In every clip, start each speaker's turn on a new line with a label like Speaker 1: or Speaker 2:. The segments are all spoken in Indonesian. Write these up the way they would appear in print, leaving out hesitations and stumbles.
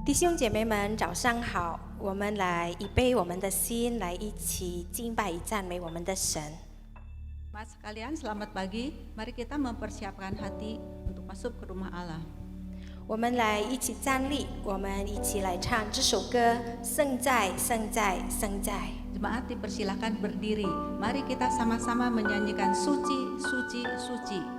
Speaker 1: 弟兄姐妹们，早上好！我们来预备我们的心，来一起敬拜赞美我们的神。
Speaker 2: Mas sekalian, selamat pagi. Mari kita mempersiapkan hati untuk masuk ke rumah Allah.
Speaker 1: 我们来一起站立，我们一起来唱这首歌：圣在，圣在，圣在。
Speaker 2: Jemaat dipersilakan berdiri. Mari kita sama-sama menyanyikan suci, suci, suci.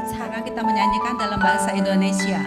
Speaker 2: Sekarang kita menyanyikan dalam bahasa Indonesia.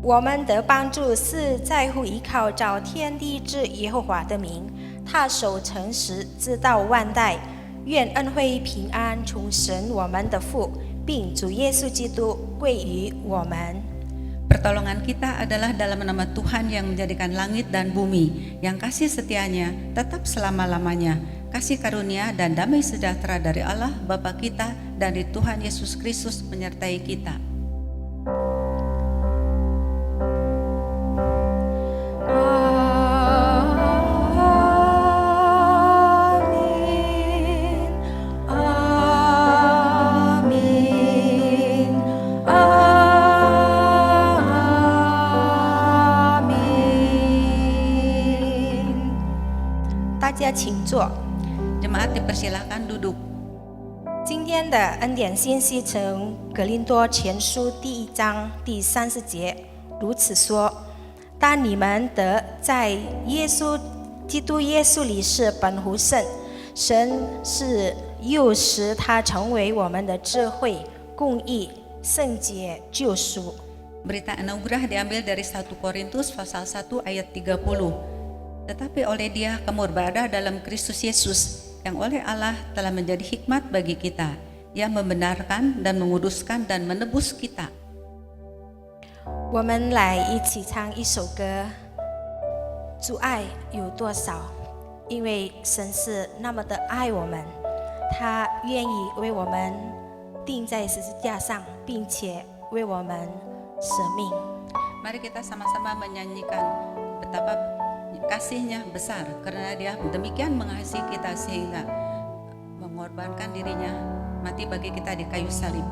Speaker 1: 我们的帮助是在乎依靠造天地之耶和华的名，他守诚实直到万代。愿恩惠平安从神我们的父，并主耶稣基督归于我们。
Speaker 2: Pertolongan kita adalah dalam nama Tuhan yang menjadikan langit dan bumi, yang kasih setianya tetap selama-lamanya. Kasih karunia dan damai sejahtera dari Allah Bapa kita dan dari Tuhan Yesus Kristus menyertai kita. Jemaat dipersilakan duduk.
Speaker 1: 今天的恩典信息从格林多前书第1章第30节如此说：但你们得在基督耶稣里是本乎圣，神是又使他成为我们的智慧、公义、圣洁、救赎。
Speaker 2: Berita anugerah diambil dari 1 Korintus pasal 1 ayat 30. Tetapi oleh Dia kamu berada dalam Kristus Yesus, yang oleh Allah telah menjadi hikmat bagi kita, yang membenarkan dan menguduskan dan menebus kita.
Speaker 1: 我们来一起唱一首歌，主爱有多少？因为神是那么的爱我们，他愿意为我们钉在十字架上，并且为我们舍命。
Speaker 2: Mari kita sama-sama menyanyikan betapa kasihnya besar, karena Dia demikian mengasihi kita sehingga mengorbankan dirinya mati bagi kita di kayu salib.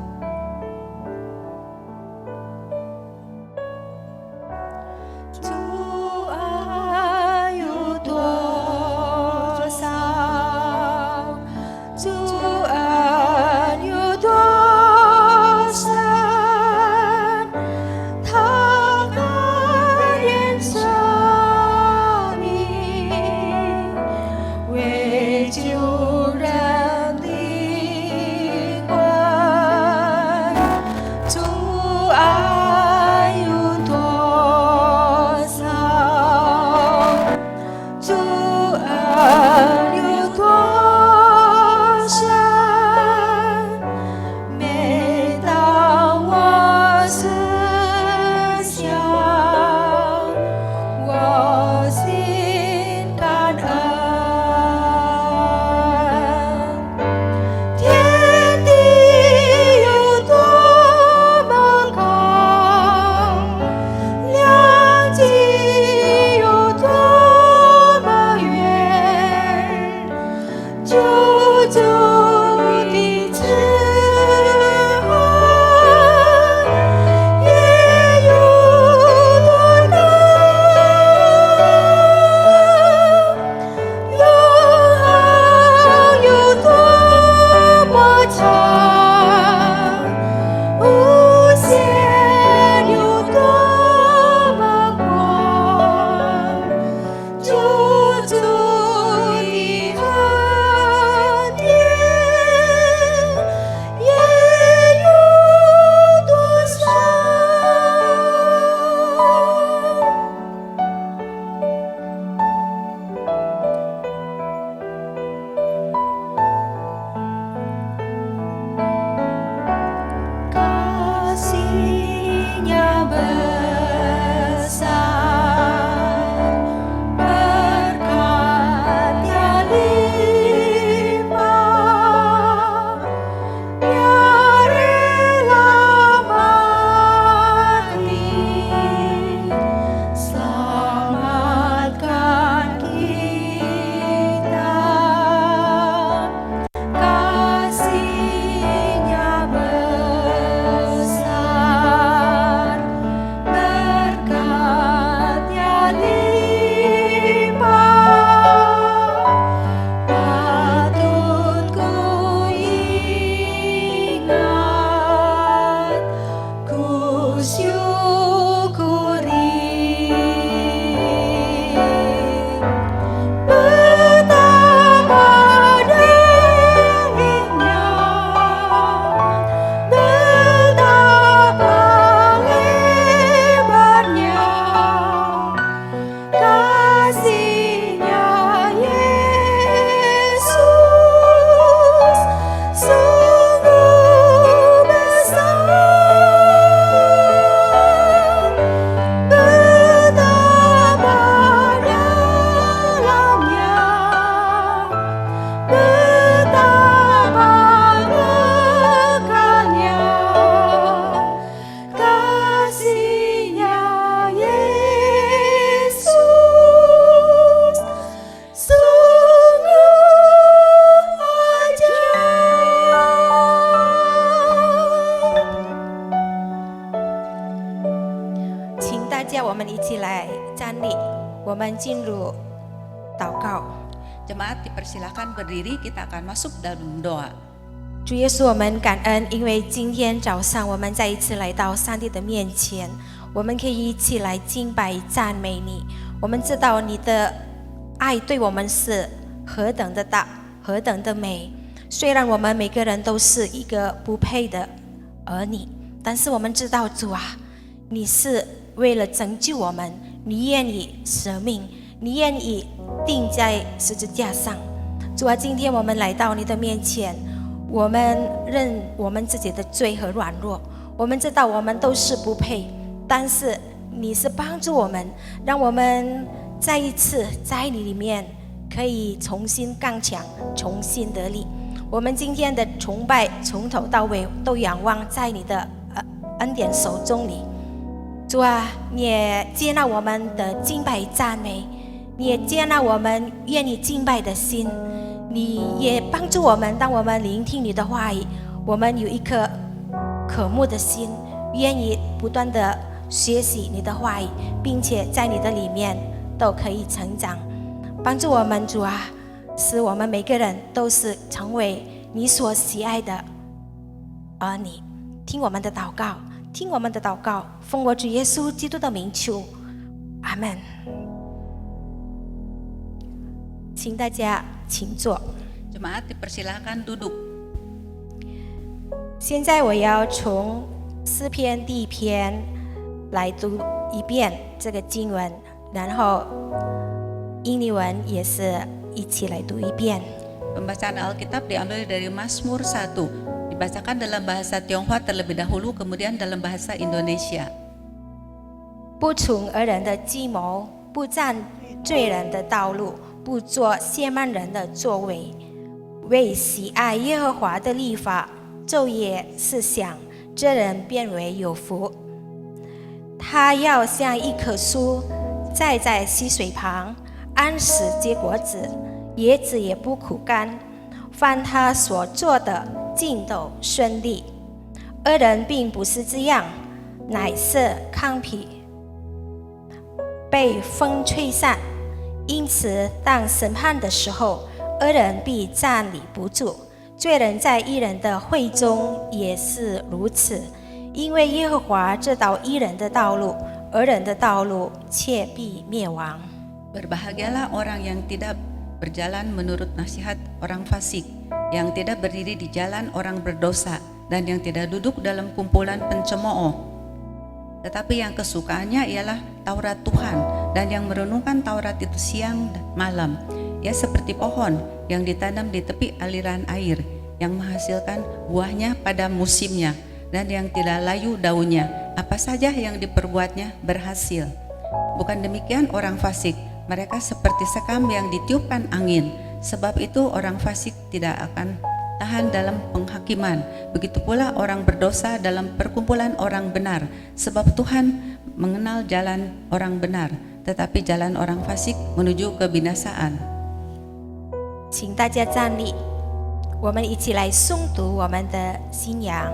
Speaker 1: 大家我们一起来站立，我们进入祷告。
Speaker 2: Jemaat dipersilakan berdiri, kita akan masuk dalam doa.
Speaker 1: 主耶稣，我们感恩，因为今天早上我们再一次来到上帝的面前，我们可以一起来敬拜赞美你。我们知道你的爱对我们是何等的大，何等的美。虽然我们每个人都是一个不配的儿女，但是我们知道主啊，你是为了拯救我们，你愿意舍命，你愿意钉在十字架上。主啊，今天我们来到你的面前，我们认我们自己的罪和软弱，我们知道我们都是不配，但是你是帮助我们，让我们再一次在你里面可以重新刚强，重新得力。我们今天的崇拜从头到尾都仰望在你的恩典手中里。主啊，你也接纳我们的敬拜赞美，你也接纳我们愿意敬拜的心，你也帮助我们，当我们聆听你的话语，我们有一颗渴慕的心，愿意不断的学习你的话语，并且在你的里面都可以成长。帮助我们，主啊，使我们每个人都是成为你所喜爱的儿女。听我们的祷告，听我们的祷告，奉我主耶稣基督的名求，阿们。请大家请坐。
Speaker 2: Jemaat dipersilakan duduk.
Speaker 1: 现在我要从诗篇第一篇来读一遍这个经文，然后印尼文也是一起来读一遍。
Speaker 2: Pembacaan Alkitab diambil dari Mazmur 1, dibacakan dalam bahasa Tionghoa terlebih dahulu, kemudian dalam bahasa Indonesia.
Speaker 1: 不从恶人的计谋，不站罪人的道路，不做亵慢人的作为，为喜爱耶和华的律法，昼夜思想，这人变为有福。他要像一棵树栽在溪水旁，按时结果子，叶子也不枯干，凡他所做的尽都顺利。恶人并不是这样，乃是糠皮被风吹散。因此，当审判的时候，恶人必站立不住。罪人在义人的会中也是如此，因为耶和华知道义人的道路，恶人的道路却必灭亡。
Speaker 2: Berbahagialah orang yang tidak berjalan menurut nasihat orang fasik, yang tidak berdiri di jalan orang berdosa, dan yang tidak duduk dalam kumpulan pencemooh. Tetapi yang kesukaannya ialah Taurat Tuhan, dan yang merenungkan Taurat itu siang dan malam. Ia seperti pohon yang ditanam di tepi aliran air, yang menghasilkan buahnya pada musimnya, dan yang tidak layu daunnya. Apa saja yang diperbuatnya berhasil. Bukan demikian orang fasik, mereka seperti sekam yang ditiupkan angin. Sebab itu orang fasik tidak akan tahan dalam penghakiman. Begitu pula orang berdosa dalam perkumpulan orang benar. Sebab Tuhan mengenal jalan orang benar, tetapi jalan orang fasik menuju kebinasaan.
Speaker 1: 请大家站立，我们一起来诵读我们的信仰。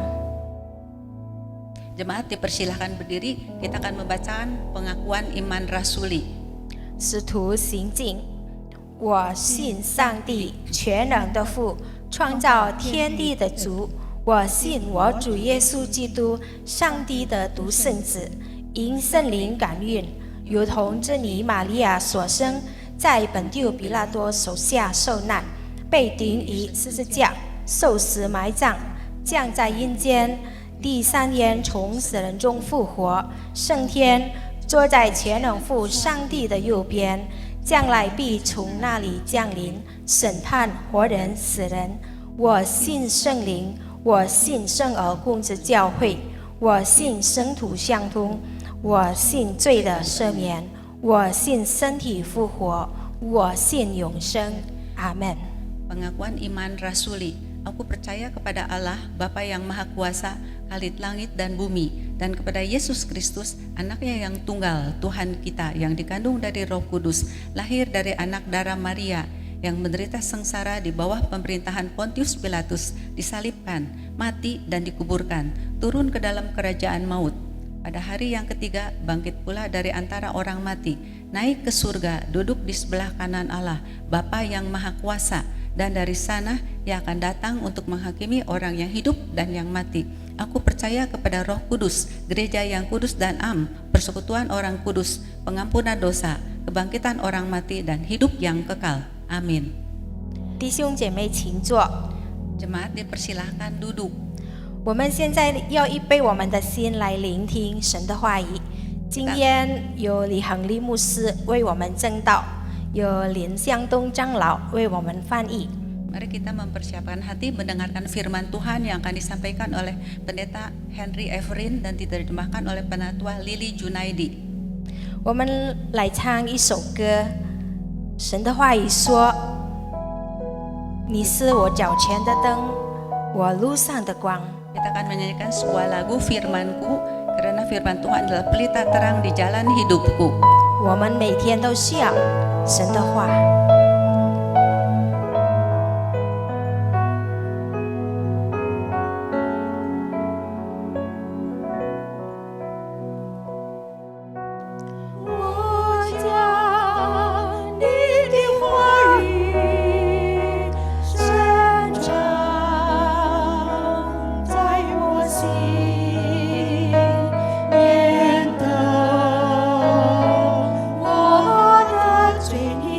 Speaker 2: Jemaat dipersilahkan berdiri, kita akan membacakan pengakuan iman rasuli.
Speaker 1: 使徒行径，我信上帝全能的父，创造天地的主。我信我主耶稣基督，上帝的独生子，因圣灵感孕，如同真女玛利亚所生，在本丢比拉多手下受难，被钉于十字架，受死埋葬，降在阴间，第三天从死人中复活，升天。 坐在全能父上帝的右边，将来必从那里降临，审判活人死人。我信圣灵，我信圣而共之教会，我信生土相通，我信罪的赦免，我信身体复活，我信永生。阿门。
Speaker 2: Pengakuan iman rasuli. Aku percaya kepada Allah, Bapa yang Maha Kuasa, Khalid langit dan bumi, dan kepada Yesus Kristus, anaknya yang tunggal, Tuhan kita, yang dikandung dari Roh Kudus, lahir dari anak darah Maria, yang menderita sengsara di bawah pemerintahan Pontius Pilatus, disalibkan, mati dan dikuburkan, turun ke dalam kerajaan maut, Pada hari yang ketiga bangkit pula dari antara orang mati, naik ke surga, duduk di sebelah kanan Allah, Bapa yang Maha Kuasa, dan dari sana Ia akan datang untuk menghakimi orang yang hidup dan yang mati. Aku percaya kepada Roh Kudus, gereja yang kudus dan am, persekutuan orang kudus, pengampunan dosa, kebangkitan orang mati, dan hidup yang kekal. Amin.
Speaker 1: 弟兄姐妹，请坐。
Speaker 2: Jemaat dipersilahkan duduk.
Speaker 1: 我们现在要预备我们的心来聆听神的话语。今天有李恒利牧师为我们正道，有林向东长老为我们翻译。
Speaker 2: Mari kita mempersiapkan hati mendengarkan firman Tuhan yang akan disampaikan oleh Pendeta Henry Everin dan diterjemahkan oleh Penatua Lily Junaidi.
Speaker 1: 我们来唱一首歌，神的话语说：“你是我脚前的灯，我路上的光。”
Speaker 2: Kita akan menyanyikan sebuah lagu firman-Ku, karena firman Tuhan adalah pelita terang di jalan hidupku.
Speaker 1: 我们每天都需要神的话。 我将你的话语深藏在我心，免得我的罪孽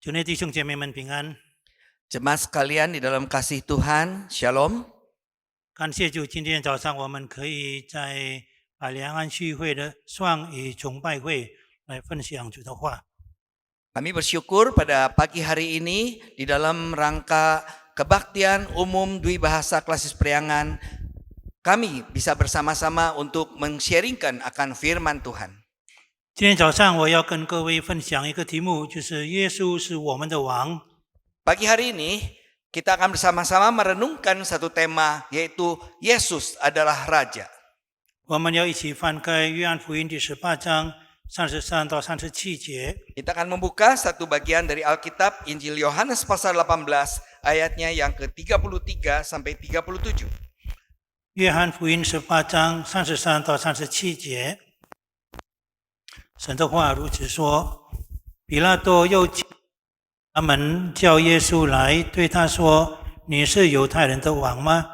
Speaker 3: 主内弟兄姐妹们平安，
Speaker 4: Jemaat sekalian di dalam kasih Tuhan, Shalom.
Speaker 3: 感谢主，今天早上我们可以在百良安聚会的双语崇拜会来分享主的话。
Speaker 4: Kami bersyukur pada pagi hari ini di dalam rangka kebaktian umum Dwi Bahasa Klasis Priangan, kami bisa bersama-sama untuk men-sharingkan akan firman Tuhan.
Speaker 3: 今天早上我要跟各位分享一个题目，就是耶稣是我们的王。
Speaker 4: Pagi hari ini kita akan bersama-sama merenungkan satu tema, yaitu Yesus adalah Raja.
Speaker 3: 我们要一起翻开约翰福音第18章33到37节。
Speaker 4: Kita akan membuka satu bagian dari Alkitab Injil Yohanes pasal 18 ayatnya yang ke-33 sampai 37.
Speaker 3: 约翰福音18章33到37节，神的话如此说：比拉多又他们叫耶稣来，对他说：“你是犹太人的王吗？”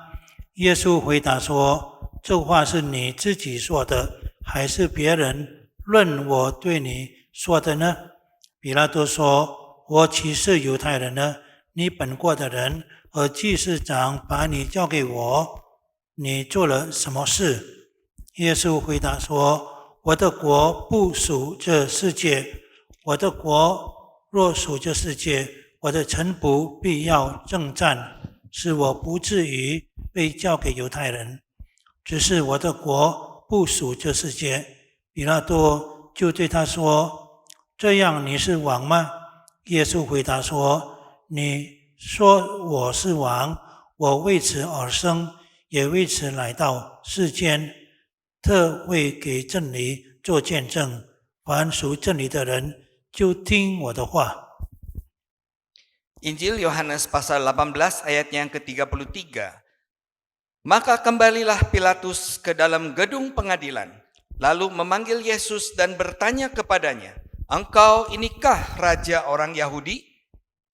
Speaker 3: 耶稣回答说：“这话是你自己说的，还是别人论我对你说的呢？”比拉多说：“我岂是犹太人呢？你本国的人和祭司长把你交给我，你做了什么事？”耶稣回答说：“我的国不属这世界，我的国若属这世界，我的臣仆必要征战，使我不至于被交给犹太人。只是我的国不属这世界。”比拉多就对他说：“这样你是王吗？”耶稣回答说：“你说我是王，我为此而生，也为此来到世间，特为给真理做见证。凡属真理的人，就听我的话。”
Speaker 4: Injil Yohanes pasal 18 ayatnya yang ke-33. Maka kembalilah Pilatus ke dalam gedung pengadilan, lalu memanggil Yesus dan bertanya kepadanya, "Engkau inikah raja orang Yahudi?"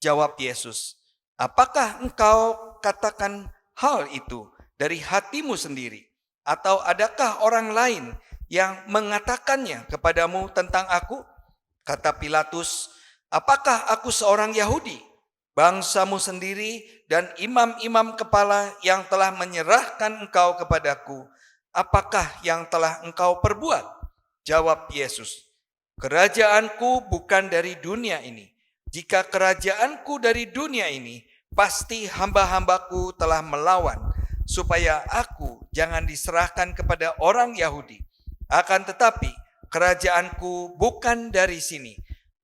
Speaker 4: Jawab Yesus, "Apakah engkau katakan hal itu dari hatimu sendiri? Atau adakah orang lain yang mengatakannya kepadamu tentang aku?" Kata Pilatus, "Apakah aku seorang Yahudi? Bangsamu sendiri dan imam-imam kepala yang telah menyerahkan engkau kepadaku, apakah yang telah engkau perbuat?" Jawab Yesus, "Kerajaanku bukan dari dunia ini. Jika kerajaanku dari dunia ini, pasti hamba-hambaku telah melawan, supaya aku jangan diserahkan kepada orang Yahudi. Akan tetapi, kerajaanku bukan dari sini."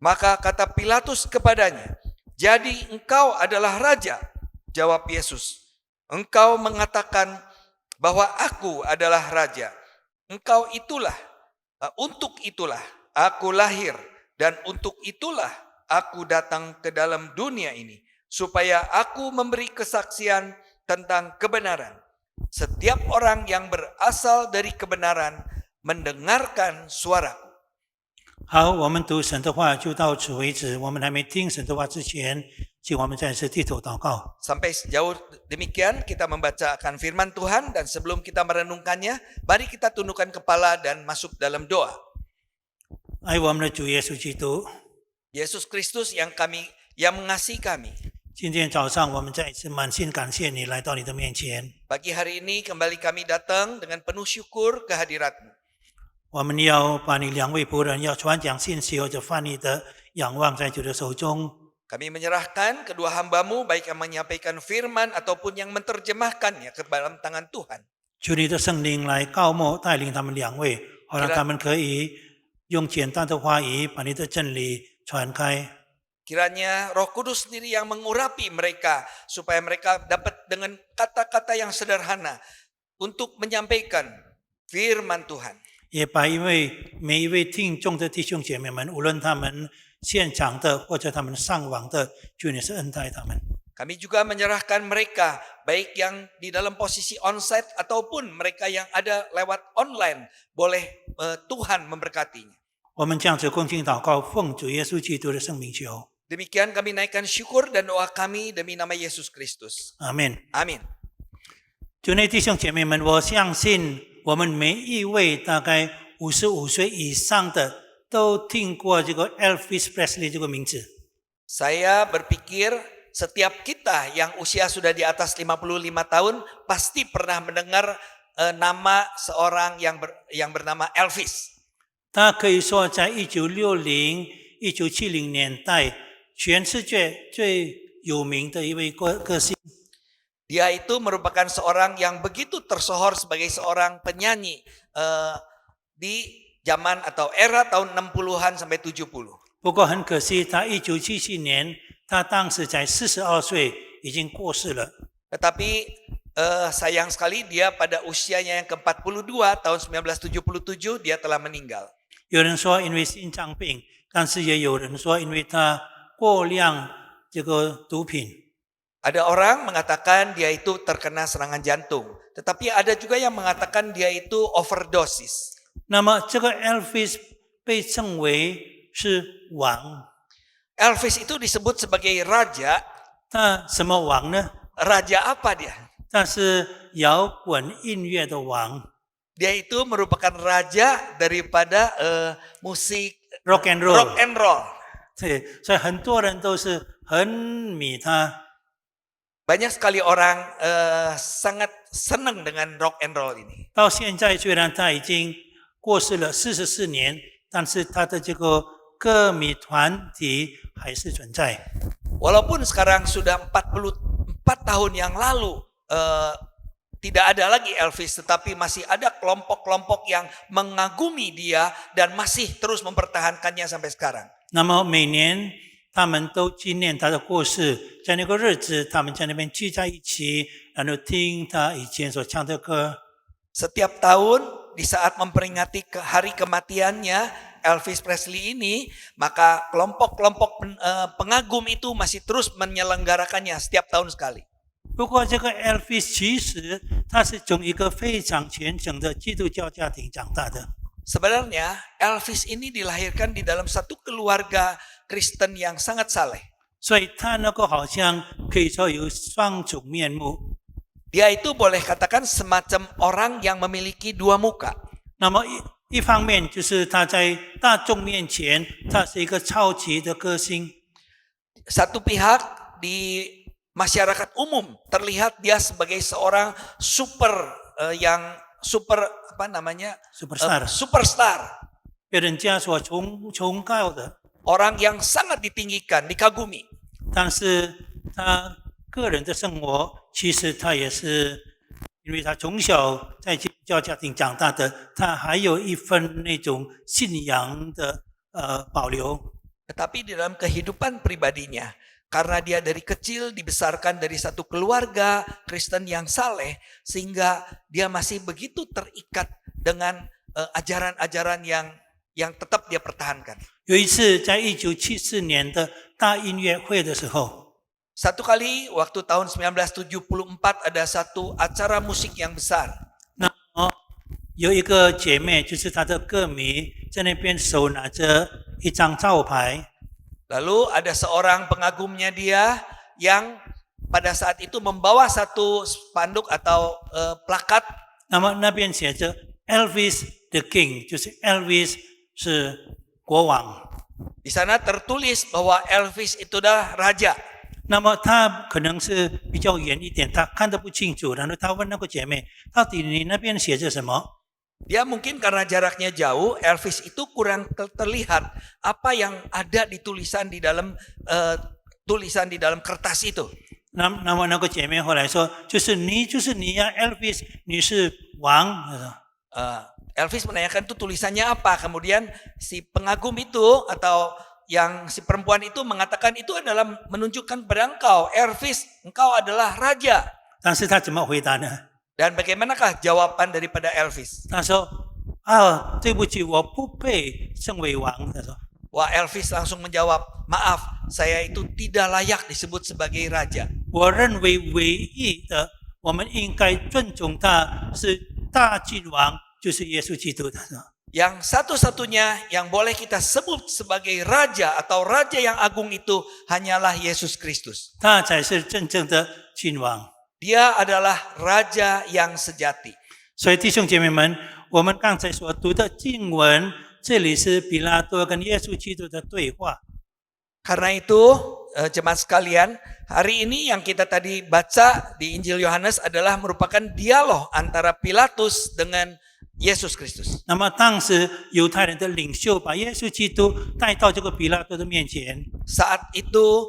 Speaker 4: Maka kata Pilatus kepadanya, "Jadi engkau adalah raja?" Jawab Yesus, "Engkau mengatakan bahwa aku adalah raja. Untuk itulah aku lahir, dan untuk itulah aku datang ke dalam dunia ini, supaya aku memberi kesaksian tentang kebenaran. Setiap orang yang berasal dari kebenaran mendengarkan suaraku."
Speaker 3: 好，我们读神的话就到此为止。我们还没听神的话之前，请我们暂时低头祷告。
Speaker 4: Sampai sejauh demikian kita membacakan firman Tuhan, dan sebelum kita merenungkannya, mari kita tundukkan kepala dan masuk dalam doa.
Speaker 3: 爱我们的主耶稣基督，
Speaker 4: Yesus Kristus yang mengasihi kami.
Speaker 3: 今天早上我们再一次满心感谢你来到你的面前。
Speaker 4: Pagi hari ini kembali kami datang dengan penuh syukur kehadirat-Mu.
Speaker 3: 我们要把你两位仆人要传讲信息或者翻译的仰望在主的手中。
Speaker 4: Kami menyerahkan kedua hamba-Mu, baik yang menyampaikan firman ataupun yang menerjemahkannya ke dalam tangan Tuhan.
Speaker 3: 求你的圣灵来膏抹带领他们两位，好让他们可以用简单的话语把你的真理传开。
Speaker 4: Kiranya Roh Kudus sendiri yang mengurapi mereka, supaya mereka dapat dengan kata-kata yang sederhana untuk menyampaikan firman Tuhan.
Speaker 3: 也把每一位听众的弟兄姐妹们，无论他们现场的或者他们上网的，求你是恩待他们。
Speaker 4: Kami juga menyerahkan mereka, baik yang di dalam posisi onsite ataupun mereka yang ada lewat online, boleh Tuhan memberkatinya.
Speaker 3: 我们这样子恭敬祷告，奉主耶稣基督的圣名求，
Speaker 4: Demikian kami naikkan syukur dan doa kami demi nama Yesus Kristus.
Speaker 3: 阿门。
Speaker 4: Amin.
Speaker 3: 主内弟兄姐妹们，我相信我们每一位大概55岁以上的都听过这个 Elvis Presley 这个名字。
Speaker 4: Saya berpikir setiap kita yang usia sudah di atas 55 tahun pasti pernah mendengar nama seorang yang bernama Elvis.
Speaker 3: 他可以说在1960、1970年代，全世界最有名的一位歌星。
Speaker 4: Dia itu merupakan seorang yang begitu tersohor sebagai seorang penyanyi di zaman atau era tahun 60-an sampai 70.
Speaker 3: 不过很可惜，他1977年，他当时才42岁，已经过世了。
Speaker 4: Tetapi sayang sekali dia pada usianya yang ke-42 tahun 1977 dia telah meninggal.
Speaker 3: 有人说因为心脏病，但是也有人说因为他过量这个毒品。
Speaker 4: Ada orang mengatakan dia itu terkena serangan jantung, tetapi ada juga yang mengatakan dia itu overdosis.
Speaker 3: 那么这个 Elvis 被称为是王，
Speaker 4: Elvis itu disebut sebagai raja.
Speaker 3: 他什么王呢？
Speaker 4: Raja apa dia?
Speaker 3: 他是摇滚音乐的王
Speaker 4: Dia itu merupakan raja daripada musik
Speaker 3: ，rock and roll。
Speaker 4: rock and roll.
Speaker 3: 对，所以很多人都是很迷他。
Speaker 4: Banyak sekali orang sangat senang dengan rock and roll ini.
Speaker 3: 到现在虽然他已经过世了44年，但是他的这个歌迷团体还是存在。
Speaker 4: Walaupun sekarang sudah 44 tahun yang lalu tidak ada lagi Elvis, tetapi masih ada kelompok-kelompok yang mengagumi dia dan masih terus mempertahankannya sampai sekarang.
Speaker 3: 那么每年他们都纪念他的过世，在那个日子，他们在那边聚在一起，然后听他以前所唱的歌。
Speaker 4: Setiap tahun di saat memperingati hari kematiannya Elvis Presley ini, maka kelompok-kelompok pengagum itu masih terus menyelenggarakannya setiap tahun sekali.
Speaker 3: 不过这个 Elvis 其实他是从一个非常虔诚的基督教家庭长大的。
Speaker 4: Sebenarnya Elvis ini dilahirkan di dalam satu keluarga Kristen yang sangat saleh.
Speaker 3: 所以他那个好像可以说有双重面目。
Speaker 4: Dia itu boleh katakan semacam orang yang memiliki dua muka.
Speaker 3: 那么一方面就是他在大众面前，他是一个超级的歌星。
Speaker 4: Satu pihak di masyarakat umum terlihat dia sebagai seorang superstar.
Speaker 3: 被人家所崇高的。
Speaker 4: Orang yang sangat ditinggikan, dikagumi.
Speaker 3: 但是他个人的生活，其实他也是，因为他从小在基督教家庭长大的，他还有一份那种信仰的保留。
Speaker 4: Tetapi di dalam kehidupan pribadinya, karena dia dari kecil dibesarkan dari satu keluarga Kristen yang saleh, sehingga dia masih begitu terikat dengan ajaran-ajajan yang tetap dia pertahankan.
Speaker 3: 有一次，在1974年的大音乐会的时候，
Speaker 4: Satu kali waktu tahun 1974 ada satu acara musik yang besar.
Speaker 3: 那么有一个姐妹，就是她的歌迷，在那边手拿着一张招牌。
Speaker 4: Lalu ada seorang pengagumnya dia yang pada saat itu membawa satu spanduk atau plakat.
Speaker 3: 那么那边写着 Elvis the King， 就是 Elvis 是国王。
Speaker 4: Di sana tertulis bahwa Elvis itu adalah raja.
Speaker 3: 那么他可能是比较远一点，他看得不清楚，然后他问那个姐妹，到底你那边写着什么？
Speaker 4: Dia mungkin karena jaraknya jauh, Elvis itu kurang terlihat apa yang ada di tulisan di dalam kertas itu.
Speaker 3: 那么那个姐妹后来说，就是你呀 ，Elvis， 你是王。
Speaker 4: Elvis menanyakan itu tulisannya apa. Kemudian si pengagum itu atau yang si perempuan itu mengatakan itu adalah menunjukkan kepada engkau, Elvis, engkau adalah raja.
Speaker 3: 但是他怎么回答呢？
Speaker 4: Dan bagaimanakah jawaban daripada Elvis?
Speaker 3: 他说：“啊，对不起，我不配称为王。”他说。
Speaker 4: Wah, Elvis langsung menjawab, maaf, saya itu tidak layak disebut sebagai raja.
Speaker 3: 我认为唯一的，我们应该尊重他是大君王，就是耶稣基督。他说。
Speaker 4: Yang satu-satunya yang boleh kita sebut sebagai raja atau raja yang agung itu hanyalah Yesus Kristus.
Speaker 3: 他才是真正的君王。
Speaker 4: Dia adalah raja yang sejati.
Speaker 3: 所以弟兄姐妹们，我们刚才所读的经文，这里是比拉多跟耶稣基督的对话。
Speaker 4: Karena itu, jemaat sekalian, hari ini yang kita tadi baca di Injil Yohanes adalah merupakan dialog antara Pilatus dengan Yesus Kristus.
Speaker 3: 那么当时犹太人的领袖把耶稣基督带到这个比拉多的面前，
Speaker 4: Saat itu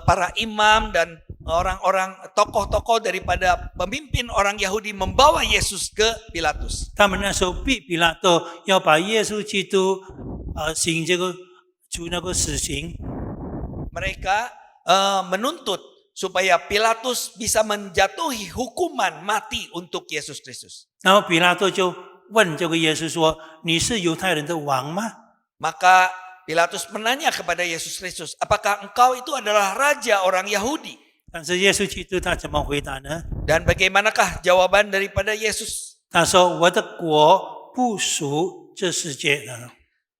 Speaker 4: para imam dan orang-orang tokoh-tokoh daripada pemimpin orang Yahudi membawa Yesus ke Pilatus.
Speaker 3: 他们那时候逼比拉多要把耶稣基督行这个处那个死刑，
Speaker 4: Mereka menuntut supaya Pilatus bisa menjatuhi hukuman mati untuk Yesus Kristus.
Speaker 3: 然后比拉多就问这个耶稣说：“你是犹太人的王吗？”
Speaker 4: Maka Pilatus menanya kepada Yesus Kristus, apakah engkau itu adalah raja orang Yahudi?
Speaker 3: 但是耶稣基督他怎么回答呢？
Speaker 4: Dan bagaimanakah jawaban daripada Yesus?
Speaker 3: 他说：“我的国不属这世界的。”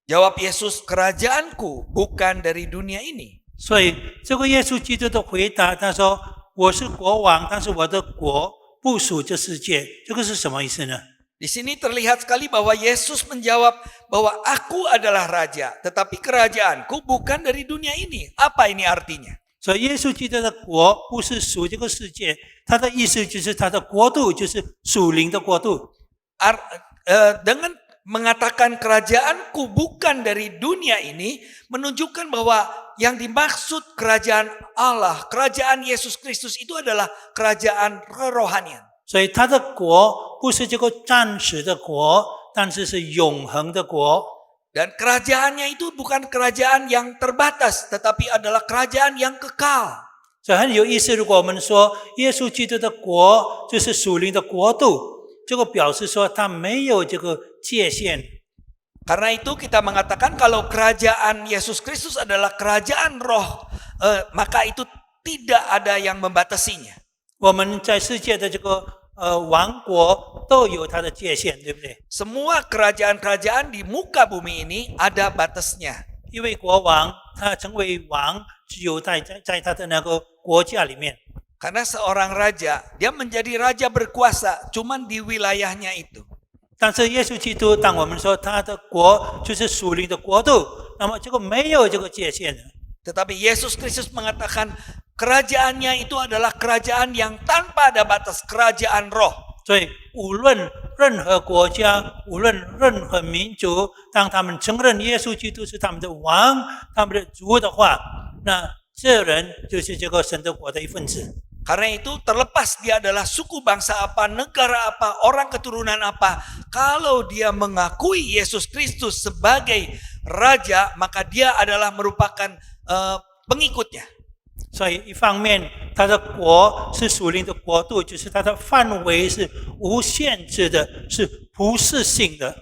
Speaker 4: Jawab Yesus, kerajaanku bukan dari dunia ini.
Speaker 3: 所以这个耶稣基督的回答，他说：“我是国王，但是我的国不属这世界。”这个是什么意思呢？
Speaker 4: Di sini terlihat sekali bahwa Yesus menjawab bahwa aku adalah raja, tetapi kerajaanku bukan dari dunia ini. Apa ini artinya?
Speaker 3: 所以耶稣基督的国不是属这个世界，他的意思就是他的国度就是属灵的国度。
Speaker 4: Dengan mengatakan kerajaanku bukan dari dunia ini, menunjukkan bahwa yang dimaksud kerajaan Allah, kerajaan Yesus Kristus itu adalah kerajaan kerohanian.
Speaker 3: 所以他的国不是这个暂时的国，但是是永恒的国。
Speaker 4: Dan kerajaannya itu bukan kerajaan yang terbatas, tetapi adalah kerajaan yang kekal.
Speaker 3: 所以很有意思，如果我们说耶稣基督的国就是属灵的国度，这个表示说他没有这个界限。
Speaker 4: Karena itu kita mengatakan kalau kerajaan Yesus Kristus adalah kerajaan roh, maka itu tidak ada yang membatasinya.
Speaker 3: 我们在世界的这个王国都有它的界限，对不对？
Speaker 4: Semua kerajaan-kerajaan di muka bumi ini ada batasnya.
Speaker 3: 因为国王他成为王，只有在他的那个国家里面。
Speaker 4: Karena seorang raja, dia menjadi raja berkuasa cuman di wilayahnya itu.
Speaker 3: 但是耶稣基督，当我们说他的国就是属灵的国度，那么这个没有这个界限的。
Speaker 4: Tetapi Yesus Kristus mengatakan kerajaannya itu adalah kerajaan yang tanpa ada batas, kerajaan roh.
Speaker 3: 所以无论任何国家，无论任何民族，当他们承认耶稣基督是他们的王、他们的主的话，那这人就是这个神的国的一份子。
Speaker 4: Karena itu terlepas dia adalah suku bangsa apa, negara apa, orang keturunan apa, kalau dia mengakui Yesus Kristus sebagai raja, maka dia adalah merupakan pengikutnya.
Speaker 3: 所以一方面，他的国是属灵的国度，就是它的范围是无限制的，是普世性的。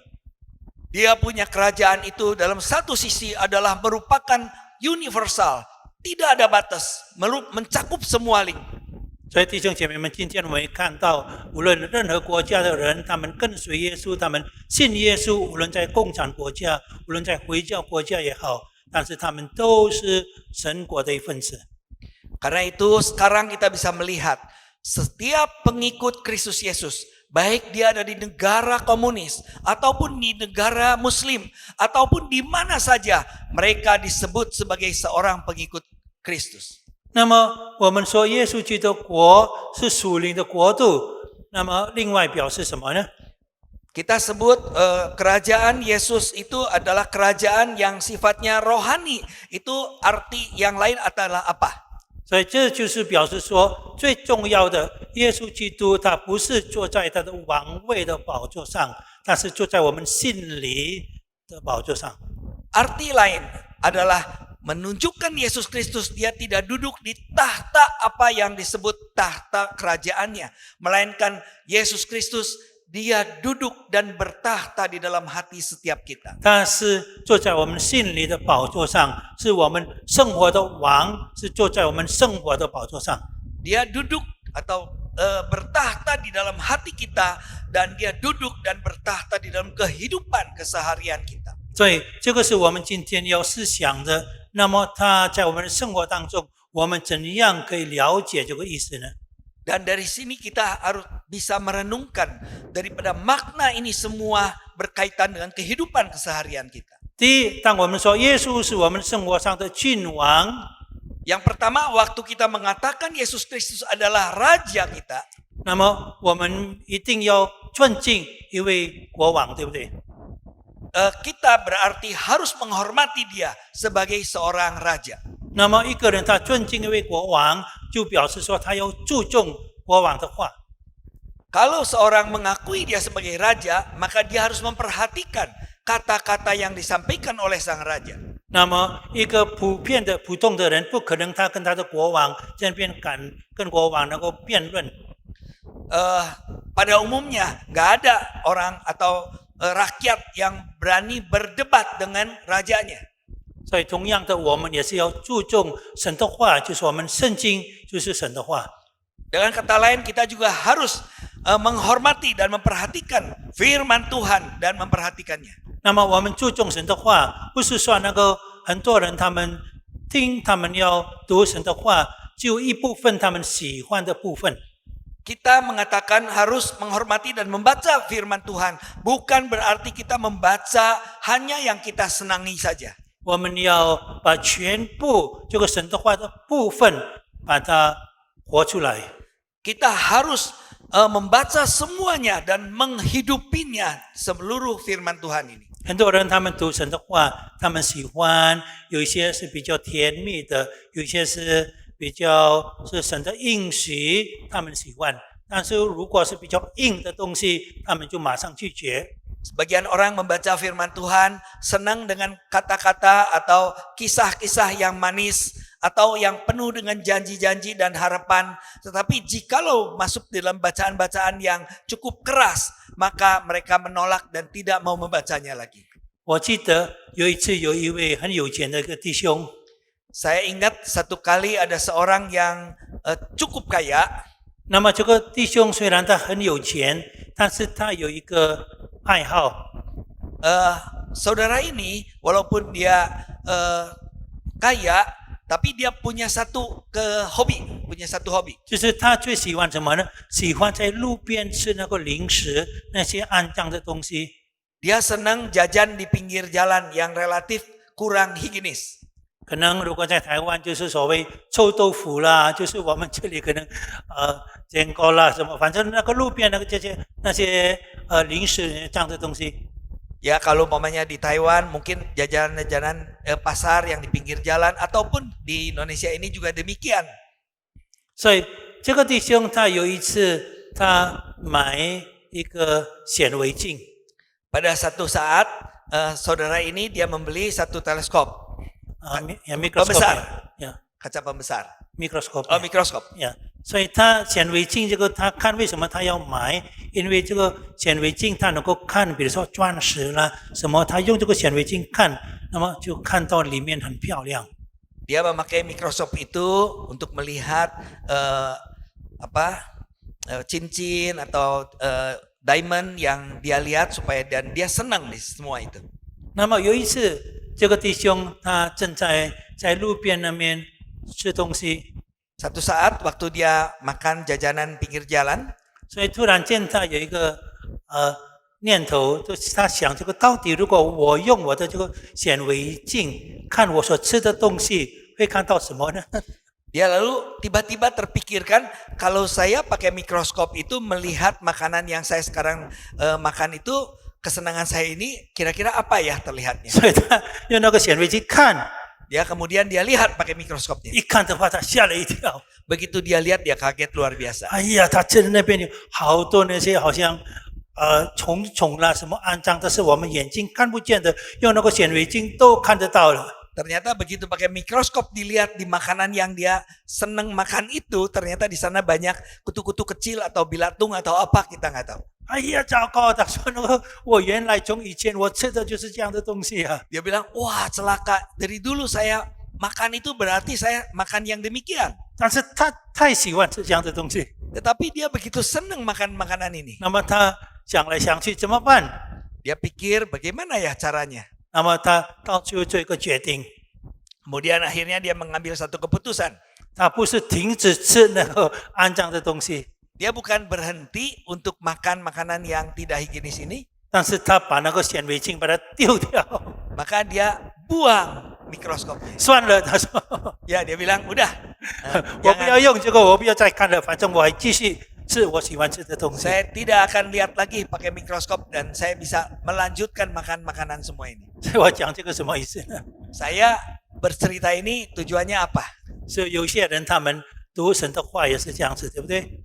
Speaker 4: Dia punya kerajaan itu dalam satu sisi adalah merupakan universal, tidak ada batas, mencakup semua lingkup.
Speaker 3: 所以弟兄姐妹们，今天我们看到，无论任何国家的人，他们跟随耶稣，他们信耶稣，无论在共产国家，无论在回教国家也好，但是他们都是神国的一份子。
Speaker 4: Karena itu sekarang kita bisa melihat setiap pengikut Kristus Yesus, baik dia ada di negara komunis ataupun di negara muslim ataupun di mana saja, mereka disebut sebagai seorang pengikut Kristus.
Speaker 3: 那么我们说耶稣基督国是属灵的国度，那么另外表示什么呢？
Speaker 4: Kita sebut kerajaan Yesus itu adalah kerajaan yang sifatnya rohani. Itu arti yang lain adalah apa?
Speaker 3: 所以这就是表示说，最重要的，耶稣基督他不是坐在他的王位的宝座上，他是坐在我们心里的宝座上。
Speaker 4: Arti lain adalah menunjukkan Yesus Kristus dia tidak duduk di tahta apa yang disebut tahta kerajaannya, melainkan Yesus Kristus dia duduk dan bertahta di dalam hati setiap kita.
Speaker 3: 他是坐在我们心里的宝座上，是我们生活的王，是坐在我们生活的宝座上。
Speaker 4: Dia duduk atau bertahta di dalam hati kita, dan dia duduk dan bertahta di dalam kehidupan keseharian kita.
Speaker 3: 所以这个是我们今天要思想的。那么他在我们的生活当中，我们怎样可以了解这个意思呢？
Speaker 4: Dan dari sini kita harus bisa merenungkan daripada makna ini semua berkaitan dengan kehidupan keseharian kita.
Speaker 3: 第一，当我们说耶稣是我们生活上的君王，
Speaker 4: Yang pertama, waktu kita mengatakan Yesus Kristus adalah Raja kita,
Speaker 3: 那么我们一定要尊敬一位国王，对不对？
Speaker 4: kita berarti harus menghormati dia sebagai seorang Raja.
Speaker 3: 那么一个人他尊敬一位国王，就表示说他要注重国王的话。
Speaker 4: Kalau seorang mengakui dia sebagai Raja, maka dia harus memperhatikan kata-kata yang disampaikan oleh sang Raja.
Speaker 3: 那么一个普通的人，不可能他跟他的国王这边跟国王能够辩论。
Speaker 4: Pada umumnya nggak ada orang atau rakyat yang berani berdebat dengan rajanya.
Speaker 3: 所以同样的，我们也是要注重神的话，就是我们圣经就是神的话。
Speaker 4: Dengan kata lain, kita juga harus menghormati dan memperhatikan firman Tuhan dan memperhatikannya.
Speaker 3: 那么我们注重神的话，不是说那个很多人他们要读神的话，就一部分他们喜欢的部分。
Speaker 4: Kita mengatakan harus menghormati dan membaca firman Tuhan, bukan berarti kita membaca hanya yang kita senangi saja.
Speaker 3: 我们要把全部这个神的话的部分，把它活出来。
Speaker 4: Kita harus membaca semuanya dan menghidupinya seluruh firman Tuhan ini.
Speaker 3: 很多人他们读神的话，他们喜欢，有一些是比较甜蜜的，有一些是比较是神的应许，他们喜欢。但是如果是比较硬的东西，他们就马上拒绝。
Speaker 4: Sebagian orang membaca firman Tuhan senang dengan kata-kata atau kisah-kisah yang manis atau yang penuh dengan janji-janji dan harapan. Tetapi jikalau masuk dalam bacaan-bacaan yang cukup keras, maka mereka menolak dan tidak mau membacanya lagi.
Speaker 3: 我记得有一次有一位很有钱的一个弟兄，
Speaker 4: Saya ingat satu kali ada seorang yang cukup kaya.
Speaker 3: 那么这个弟兄虽然他很有钱，但是他有一个爱好，
Speaker 4: Saudara ini walaupun dia kaya, tapi dia punya satu hobi.
Speaker 3: 就是他最喜欢什么呢？喜欢在路边吃那个零食，那些肮脏的东西。
Speaker 4: Dia senang jajan di pinggir jalan yang relatif kurang higienis.
Speaker 3: 可能如果在台湾就是所谓臭豆腐啦，就是我们这里可能煎糕啦什么，反正那个路边那个那些零食这样的东西。
Speaker 4: Ya kalau umpamanya di Taiwan mungkin jajanan-jajanan pasar yang di pinggir jalan ataupun di Indonesia ini juga demikian.
Speaker 3: 所以这个弟兄他有一次他买一个显微镜，
Speaker 4: Pada satu saat saudara ini dia membeli satu teleskop.
Speaker 3: mikroskop
Speaker 4: Pembesar.
Speaker 3: 呀，
Speaker 4: Kaca pembesar.
Speaker 3: mikroskop
Speaker 4: Oh, mikroskop.
Speaker 3: 呀，所以他显微镜这个他看为什么他要买？因为这个显微镜他能够看，比如说钻石啦什么，他用这个显微镜看，那么就看到里面很漂亮。
Speaker 4: Dia memakai mikroskop itu untuk melihat cincin atau diamond yang dia lihat supaya dan dia senang di semua itu.
Speaker 3: 那么有一次，这个弟兄他正在路边那边吃东西，
Speaker 4: Satu saat waktu dia makan jajanan pinggir jalan,
Speaker 3: 所以突然间他有一个念头，就是他想这个到底如果我用我的这个显微镜看我所吃的东西，会看到什么呢？
Speaker 4: dia lalu tiba-tiba terpikirkan kalau saya pakai mikroskop itu melihat makanan yang saya sekarang makan itu kesenangan saya ini kira-kira apa ya terlihatnya.
Speaker 3: 所以他用那个显微镜看，
Speaker 4: Dia kemudian dia lihat pakai mikroskopnya.
Speaker 3: 一看的话，他吓了一跳。
Speaker 4: Begitu dia lihat dia kaget luar biasa.
Speaker 3: 哎呀，他吃的那边有好多那些好像虫啦什么肮脏，但是我们眼睛看不见的，用那个显微镜都看得到了。
Speaker 4: Ternyata begitu pakai mikroskop dilihat di makanan yang dia seneng makan itu, ternyata di sana banyak kutu-kutu kecil atau bilatung atau apa kita nggak tahu.
Speaker 3: 哎呀，糟糕！他说那个我原来从以前我吃的就是这样的东西啊。
Speaker 4: Dia bilang, wah celaka, dari dulu saya makan itu berarti saya makan yang demikian.
Speaker 3: 但是他太喜欢吃这样的东西，
Speaker 4: Tetapi dia begitu seneng makan makanan ini.
Speaker 3: 那么他想来想去怎么办？
Speaker 4: Dia pikir bagaimana ya caranya.
Speaker 3: 那么他到最后做一个决定，
Speaker 4: Kemudian akhirnya dia mengambil satu keputusan.
Speaker 3: 他不是停止吃那个肮脏的东西，
Speaker 4: Dia bukan berhenti untuk makan makanan yang tidak higienis ini.
Speaker 3: 但是他把那个显微镜把它丢掉。
Speaker 4: Maka dia buang mikroskopnya.
Speaker 3: 算了，他说，
Speaker 4: Ya, dia bilang, udah.
Speaker 3: 我不要
Speaker 4: Jangan,
Speaker 3: 用这个，我不要再看了，反正我还继续吃我喜欢吃的东西。
Speaker 4: saya tidak akan lihat lagi pakai mikroskop dan saya bisa melanjutkan makan makanan semua ini.
Speaker 3: 所以我讲这个什么意思呢？
Speaker 4: Saya bercerita ini tujuannya apa?
Speaker 3: 是有些人他们读神的话也是这样子，对不对？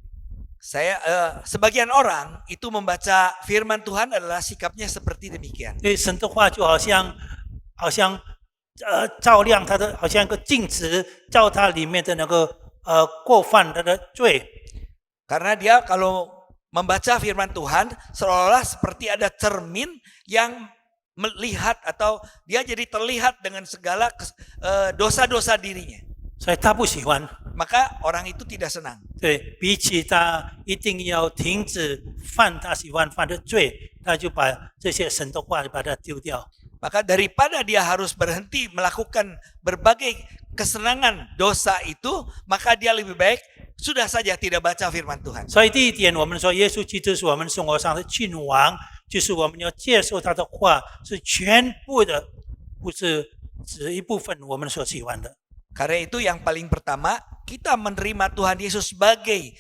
Speaker 4: Sebagian orang itu membaca firman Tuhan adalah sikapnya seperti demikian.
Speaker 3: 因为神的话就好像照亮他的，好像一个镜子，照他里面的那个过犯他的罪。
Speaker 4: Karena dia kalau membaca firman Tuhan seolah-olah seperti ada cermin yang melihat atau dia jadi terlihat dengan segala dosa-dosa dirinya.
Speaker 3: 所以他不喜欢。
Speaker 4: Maka orang itu tidak senang.
Speaker 3: 对比起他一定要停止犯他喜欢犯的罪，他就把这些神的话把它丢掉。
Speaker 4: Maka daripada dia harus berhenti melakukan berbagai kesenangan dosa itu, maka dia lebih baik sudah saja tidak baca firman Tuhan.
Speaker 3: 所以第一点，我们说耶稣基督是我们生活上的君王，就是我们要接受他的话是全部的，不是只一部分我们所喜欢的。
Speaker 4: Karena itu yang paling pertama, kita menerima Tuhan Yesus sebagai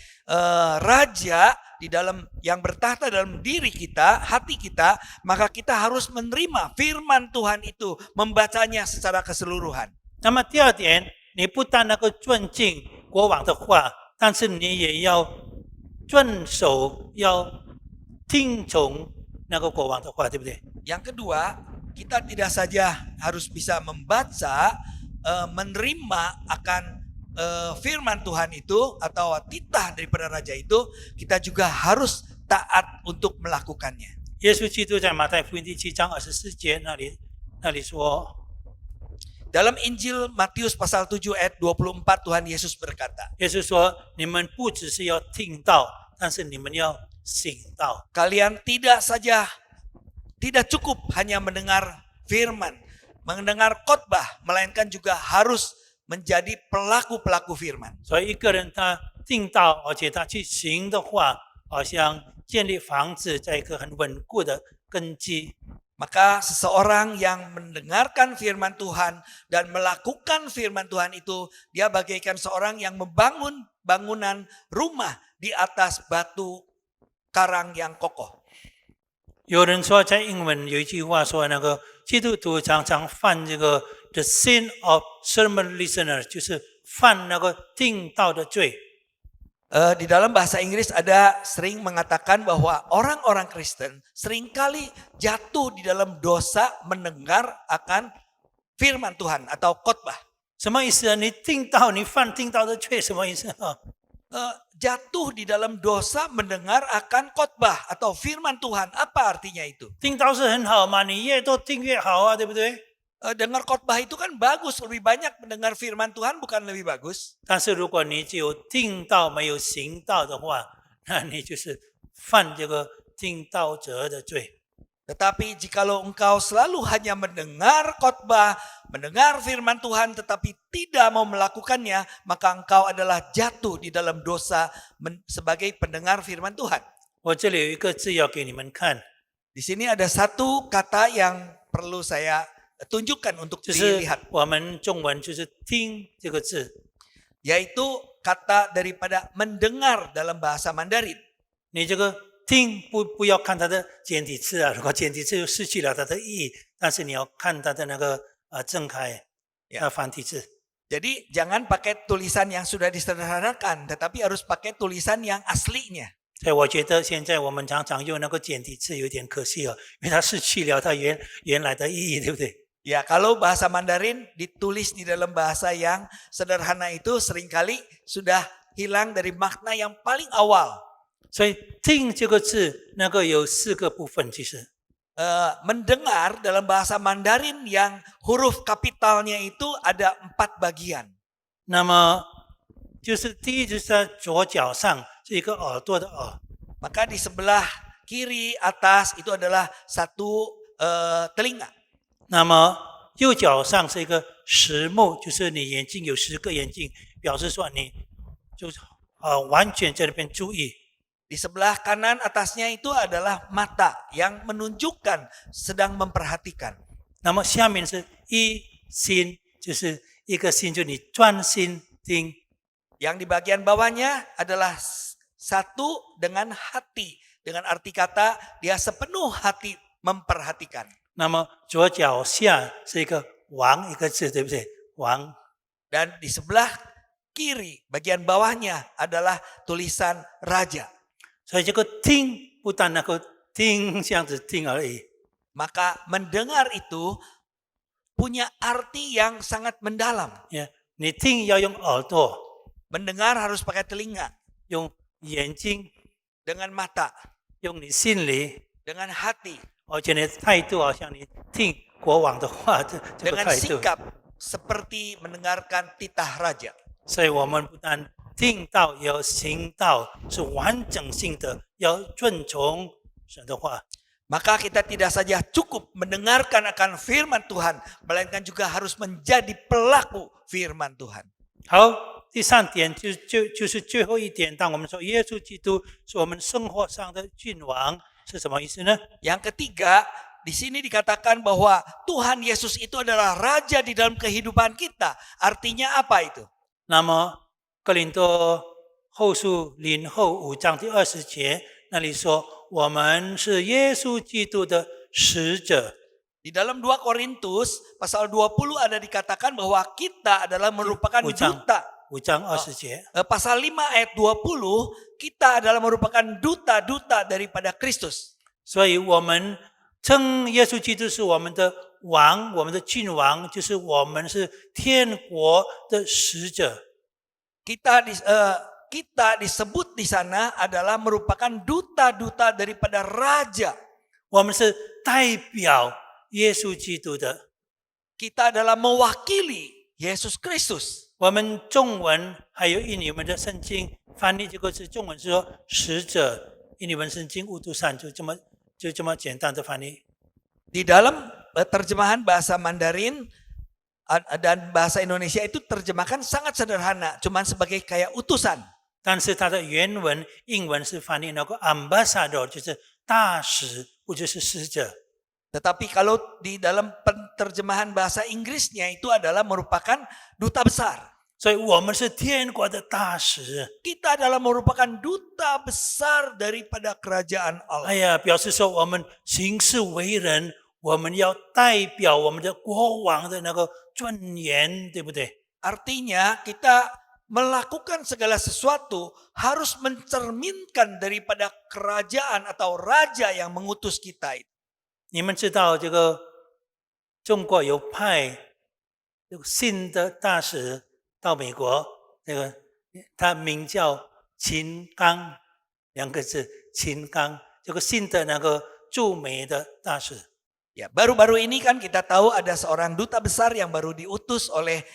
Speaker 4: Raja di dalam yang bertahta dalam diri kita, hati kita, maka kita harus menerima firman Tuhan itu, membacanya secara keseluruhan.
Speaker 3: 那么第二点，你不但能够尊敬国王的话，但是你也要遵守，要听从那个国王的话，对不对？
Speaker 4: Yang kedua, kita tidak saja harus bisa membaca, menerima akan firman Tuhan itu atau titah daripada raja itu, kita juga harus taat untuk melakukannya.
Speaker 3: 耶稣基督在马太福音第7章24节那里说，
Speaker 4: Dalam Injil Matius pasal 7 ayat 24 Tuhan Yesus berkata,
Speaker 3: 耶稣说：“你们不只是要听到，但是你们要行道。
Speaker 4: kalian tidak cukup hanya mendengar firman, mendengar khotbah, melainkan juga harus menjadi pelaku-pelaku firman. ”
Speaker 3: 所以一个人他听到，而且他去行的话，好像建立房子在一个很稳固的根基。
Speaker 4: Maka seseorang yang mendengarkan firman Tuhan dan melakukan firman Tuhan itu, dia bagaikan seorang yang membangun bangunan rumah di atas batu karang yang kokoh.
Speaker 3: 有人说，在英文有一句话说，那个基督徒常常犯这个 the sin of sermon listener， 就是犯那个听道的罪。
Speaker 4: Di dalam bahasa Inggris ada sering mengatakan bahwa orang-orang Kristen seringkali jatuh di dalam dosa mendengar akan firman Tuhan atau khotbah.
Speaker 3: 什么意思啊？你听到，你犯听到的罪，什么意思啊？
Speaker 4: Jatuh di dalam dosa mendengar akan khotbah atau firman Tuhan. Apa artinya itu?
Speaker 3: 听到是很好嘛，你越多听越好啊，对不对？
Speaker 4: Dengar khotbah itu kan bagus, lebih banyak mendengar firman Tuhan bukan lebih bagus?
Speaker 3: 但是如果你只有听到没有行道的话，那你就是犯这个听道者的罪。
Speaker 4: Tetapi jikalau engkau selalu hanya mendengar khotbah, mendengar firman Tuhan tetapi tidak mau melakukannya, maka engkau adalah jatuh di dalam dosa sebagai pendengar firman Tuhan.
Speaker 3: 我这里有一个字要给你们看，
Speaker 4: Di sini ada satu kata yang perlu saya tunjukkan untuk
Speaker 3: 就是
Speaker 4: dilihat,
Speaker 3: 我们中文就是“听”这个字。
Speaker 4: yaitu kata daripada mendengar dalam bahasa Mandarin.
Speaker 3: 你这个听不要看它的简体字啊，如果简体字就失去了它的意义，但是你要看它的那个正楷繁体字。
Speaker 4: Jadi jangan pakai tulisan yang sudah disederhanakan, tetapi harus pakai tulisan yang aslinya.
Speaker 3: 所以我觉得现在我们常常用那个简体字有点可惜哦，因为它失去了它原来的意义，对不对？
Speaker 4: Ya, kalau bahasa Mandarin ditulis di dalam bahasa yang sederhana itu seringkali sudah hilang dari makna yang paling awal.
Speaker 3: 所以听这个字，那个有4个部分，其实。
Speaker 4: Mendengar dalam bahasa Mandarin yang huruf kapitalnya itu ada 4 bagian.
Speaker 3: 那么就是第一就是在左脚上是一个耳朵的耳，
Speaker 4: Maka di sebelah kiri atas itu adalah satu telinga.
Speaker 3: 那么右脚上是一个10目，就是你眼睛有10个眼睛，表示说你就完全在那边注意。
Speaker 4: Di sebelah kanan atasnya itu adalah mata yang menunjukkan sedang memperhatikan.
Speaker 3: 那么下面是一心，就是一个心，就你专心听。
Speaker 4: Yang di bagian bawahnya adalah satu dengan hati. Dengan arti kata dia sepenuh hati memperhatikan.
Speaker 3: 那么左脚下是一个王一个字，对不对？王。
Speaker 4: Dan di sebelah kiri bagian bawahnya adalah tulisan raja.
Speaker 3: 所以这个听不但能够听这样子听而已，
Speaker 4: Maka mendengar itu punya arti yang sangat mendalam.
Speaker 3: 你听要用耳朵，
Speaker 4: Mendengar harus pakai telinga,
Speaker 3: 用眼睛，
Speaker 4: dengan mata,
Speaker 3: 用你心里，
Speaker 4: dengan hati,
Speaker 3: 而且你的态度好像你听国王的话这个
Speaker 4: dengan
Speaker 3: 态度。
Speaker 4: sikap seperti mendengarkan titah raja.
Speaker 3: 所以我们不但听到，也要行道，是完整性的，要遵从神的话。
Speaker 4: Maka kita tidak saja cukup mendengarkan akan firman Tuhan, melainkan juga harus menjadi pelaku firman Tuhan.
Speaker 3: 好，第三点就是最后一点。当我们说耶稣基督是我们生活上的君王，是什么意思呢？
Speaker 4: Yang ketiga, di sini dikatakan bahwa Tuhan Yesus itu adalah raja di dalam kehidupan kita. Artinya apa itu?
Speaker 3: 那么哥林多后书林后5章第20节那里说，我们是耶稣基督的使者。
Speaker 4: Di dalam 2 Korintus pasal 20 ada dikatakan bahwa kita adalah merupakan duta.
Speaker 3: 5章20节。
Speaker 4: Pasal 5 ayat 20, kita adalah merupakan duta-duta daripada Kristus.
Speaker 3: 所以我们称耶稣基督是我们的王，我们的君王，就是我们是天国的使者。
Speaker 4: Kita disebut di sana adalah merupakan duta-duta daripada raja.
Speaker 3: 我们是代表耶稣基督的。
Speaker 4: Kita adalah mewakili Yesus Kristus.
Speaker 3: 我们中文还有印尼文的圣经翻译这个字，中文是说使者，印尼文圣经五读三就这么简单的翻译。
Speaker 4: Di dalam terjemahan bahasa Mandarin dan bahasa Indonesia itu terjemahkan sangat sederhana, cuman sebagai kayak utusan.
Speaker 3: 但是它的原文英文是翻译那个 ambassador， 就是大使或者是使者。
Speaker 4: Tetapi kalau di dalam terjemahan bahasa Inggrisnya itu adalah merupakan duta besar.
Speaker 3: 所以我们是天国的大使。
Speaker 4: Kita adalah merupakan duta besar daripada kerajaan Allah.
Speaker 3: 哎呀，表示说我们行事为人，我们要代表我们的国王的那个尊严，对不对？
Speaker 4: Artinya kita melakukan segala sesuatu harus mencerminkan daripada kerajaan atau raja yang mengutus kita itu.
Speaker 3: 你们知道这个中国有派这个新的大使到美国，这个他名叫秦刚，两个字，秦刚，这个新的那个驻美的大使。
Speaker 4: Ya, baru-baru ini kan kita tahu ada seorang duta besar yang baru diutus oleh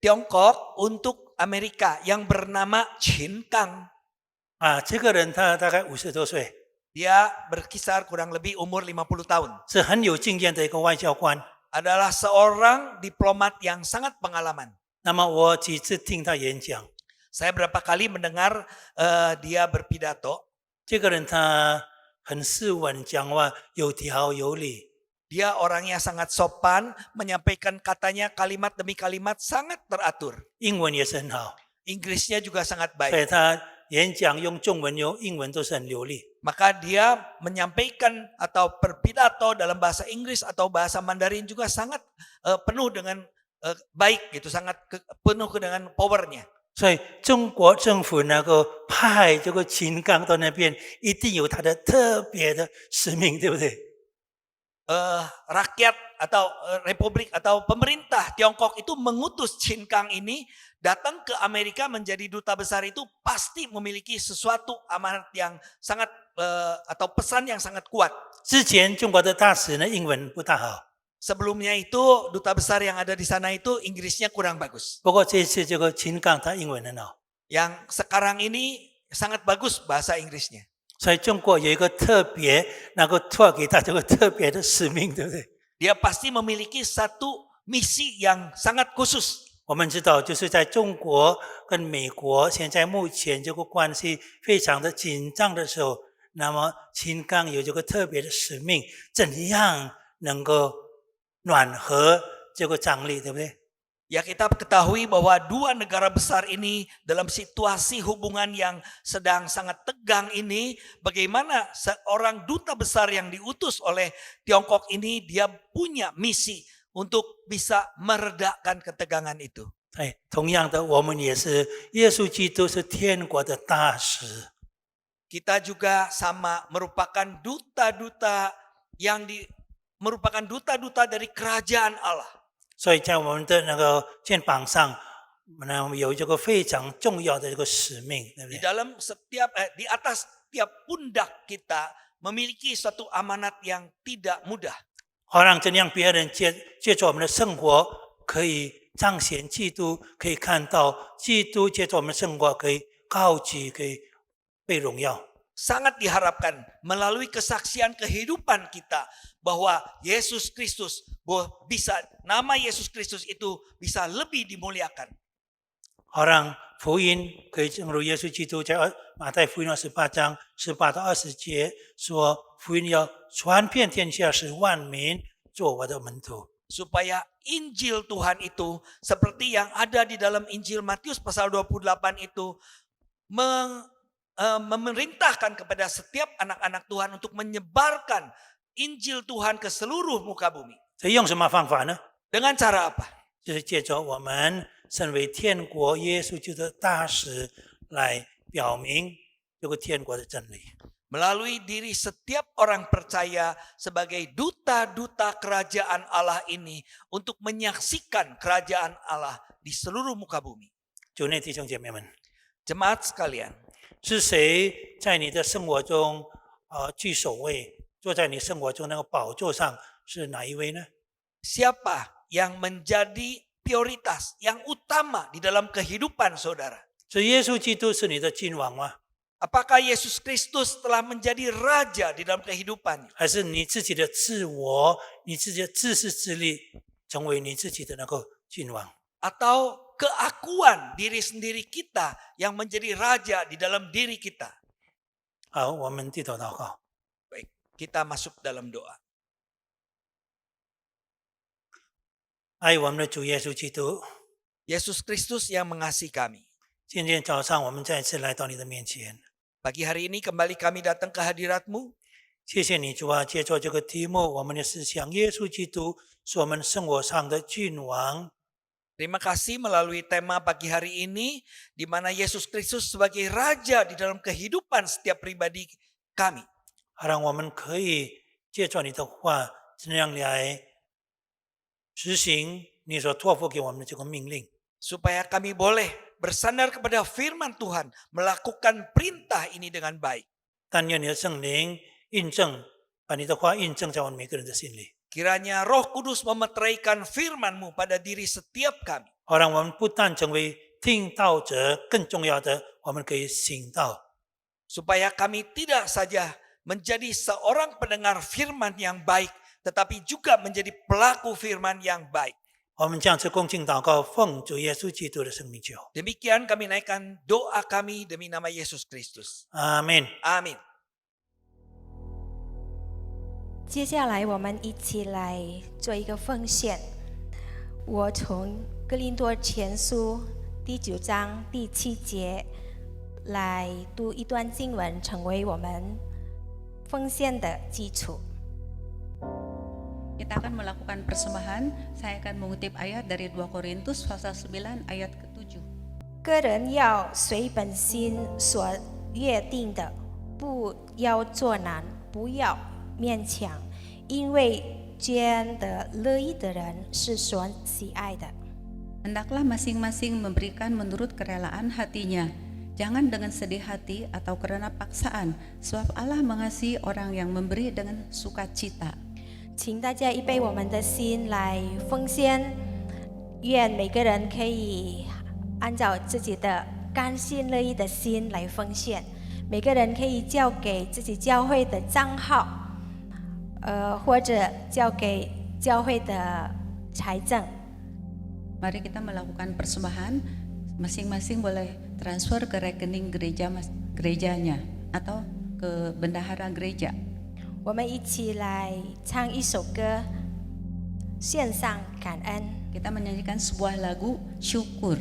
Speaker 4: Tiongkok untuk Amerika yang bernama Qin Gang.
Speaker 3: 啊，这个人他大概50多岁，
Speaker 4: Dia berkisar kurang lebih umur 50 tahun.
Speaker 3: 是很有经验的一个外交官。
Speaker 4: Adalah seorang diplomat yang sangat pengalaman.
Speaker 3: 那么我几次听他演讲，
Speaker 4: Saya berapa kali mendengar dia berpidato.
Speaker 3: 这个人他很斯文，讲话有条有理。
Speaker 4: Dia orangnya sangat sopan, menyampaikan katanya kalimat demi kalimat sangat teratur.
Speaker 3: 英文也是很好，
Speaker 4: Inggrisnya juga sangat
Speaker 3: 所以
Speaker 4: baik.
Speaker 3: 他演讲用中文、用英文都是很流利。
Speaker 4: Maka dia menyampaikan atau berpidato dalam bahasa Inggris atau bahasa Mandarin juga sangat penuh dengan baik gitu, sangat penuh dengan powernya.
Speaker 3: 所以中国政府那个派这个秦刚到那边，一定有他的特别的使命，对不对？
Speaker 4: Rakyat atau republik atau pemerintah Tiongkok itu mengutus Qin Gang ini datang ke Amerika menjadi duta besar itu pasti memiliki sesuatu amanat yang sangat atau pesan yang sangat kuat.
Speaker 3: 之前中国的大使呢，英文不大好，
Speaker 4: Sebelumnya itu duta besar yang ada di sana itu Inggrisnya kurang bagus.
Speaker 3: 不过这次这个秦刚他英文很好，
Speaker 4: Yang sekarang ini sangat bagus bahasa Inggrisnya.
Speaker 3: 所以中国有一个特别能够托给他这个特别的使命，对不对？
Speaker 4: Dia pasti memiliki satu misi yang sangat khusus.
Speaker 3: 我们知道，就是在中国跟美国现在目前这个关系非常的紧张的时候，那么秦刚有这个特别的使命，怎样能够暖和这个张力，对不对？
Speaker 4: Ya kita ketahui bahwa dua negara besar ini dalam situasi hubungan yang sedang sangat tegang ini, bagaimana seorang duta besar yang diutus oleh Tiongkok ini dia punya misi untuk bisa meredakan ketegangan itu.
Speaker 3: 哎，同样的，我们也是耶稣基督是天国的大使，
Speaker 4: Kita juga sama merupakan duta-duta merupakan duta-duta dari kerajaan Allah.
Speaker 3: 所以在我们的那个肩膀上，有这个非常重要的这个使命，对不
Speaker 4: Di
Speaker 3: 对？
Speaker 4: dalam di atas setiap pundak kita memiliki suatu amanat yang tidak mudah.
Speaker 3: 好让怎样别人借助我们的生活，可以彰显基督，可以看到基督借助我们的生活可以高举，可以被荣耀。
Speaker 4: Sangat diharapkan melalui kesaksian kehidupan kita bahwa Yesus Kristus nama Yesus Kristus itu bisa lebih dimuliakan.
Speaker 3: 好让福音可以正如耶稣基督在马太福音28章18到20节说，福音要传遍天下，使万民做我的门徒。
Speaker 4: Supaya Injil Tuhan itu seperti yang ada di dalam Injil Matius pasal 28 itu memerintahkan kepada setiap anak-anak Tuhan untuk menyebarkan Injil Tuhan ke seluruh muka bumi.
Speaker 3: 这用什么方法呢？
Speaker 4: Dengan cara apa?
Speaker 3: 就是借着我们身为天国耶稣基督的大使来表明这个天国的真理。
Speaker 4: Melalui diri setiap orang percaya sebagai duta-duta kerajaan Allah ini untuk menyaksikan kerajaan Allah di seluruh muka bumi.
Speaker 3: 主内弟兄姐妹们，
Speaker 4: Jemaat sekalian,
Speaker 3: 是谁在你的生活中居首位，坐在你生活中那个宝座上是哪一位呢？
Speaker 4: siapa yang menjadi prioritas, yang utama di dalam kehidupan saudara?
Speaker 3: 是耶稣基督是你的君王吗？
Speaker 4: Apakah Yesus Kristus telah menjadi raja di dalam kehidupannya?
Speaker 3: 还是你自己的自我，你自己的自私自利，成为你自己的那个君王？
Speaker 4: Atau keakuan diri sendiri kita yang menjadi raja di dalam diri kita?
Speaker 3: 好，我们低头祷告。
Speaker 4: Baik, kita masuk dalam doa.
Speaker 3: 爱我们的主耶稣基督，
Speaker 4: Yesus Kristus yang mengasihi kami.
Speaker 3: 今天早上我们再次来到你的面前，
Speaker 4: Pagi hari ini kembali kami datang ke hadirat-Mu.
Speaker 3: 谢谢你主啊，借着这个题目，我们的思想耶稣基督是我们生活上的君王。
Speaker 4: Terima kasih melalui tema pagi hari ini di mana Yesus Kristus sebagai raja di dalam kehidupan setiap pribadi kami.
Speaker 3: 好让我们可以借着你的话，这样来实行你所托付给我们的这个命令。
Speaker 4: Supaya kami boleh bersandar kepada firman Tuhan, melakukan perintah ini dengan baik.
Speaker 3: 但愿你的圣灵印证，把你的话印证在我们每个人的心里。
Speaker 4: Kiranya Roh Kudus memeteraikan firman-Mu pada diri setiap kami.
Speaker 3: 好让我们不但成为听道者，更重要的，我们可以行道。
Speaker 4: Supaya kami tidak saja menjadi seorang pendengar firman yang baik, tetapi juga menjadi pelaku firman yang baik.
Speaker 3: 我们将这恭敬祷告，奉主耶稣基督的圣名求，
Speaker 4: Demikian kami naikkan doa kami demi nama Yesus Kristus.
Speaker 3: 阿门。
Speaker 4: Amin.
Speaker 1: 接下来我们一起来做一个奉献。我从哥林多前书第9章第7节来读一段经文，成为我们奉献的基础。
Speaker 2: Kita akan melakukan persembahan. Saya akan mengutip ayat dari 2 Korintus pasal 9 ayat ke-7.
Speaker 1: 个人要随本心所约定的，不要作难，不要勉强，因为捐得乐意的人是所喜爱的。
Speaker 2: Hendaklah masing-masing memberikan menurut kerelaan hatinya, jangan dengan sedih hati atau karena paksaan, sebab Allah mengasihi orang yang memberi dengan sukacita.
Speaker 1: 请大家预备我们的心来奉献，愿每个人可以按照自己的甘心乐意的心来奉献。每个人可以交给自己教会的账号，或者交给教会的财政。
Speaker 2: Mari kita melakukan persembahan, masing-masing boleh transfer ke rekening gerejanya atau ke bendahara gereja.
Speaker 1: 我们一起来唱一首歌，献上感恩。
Speaker 2: Kita menyanyikan sebuah lagu syukur.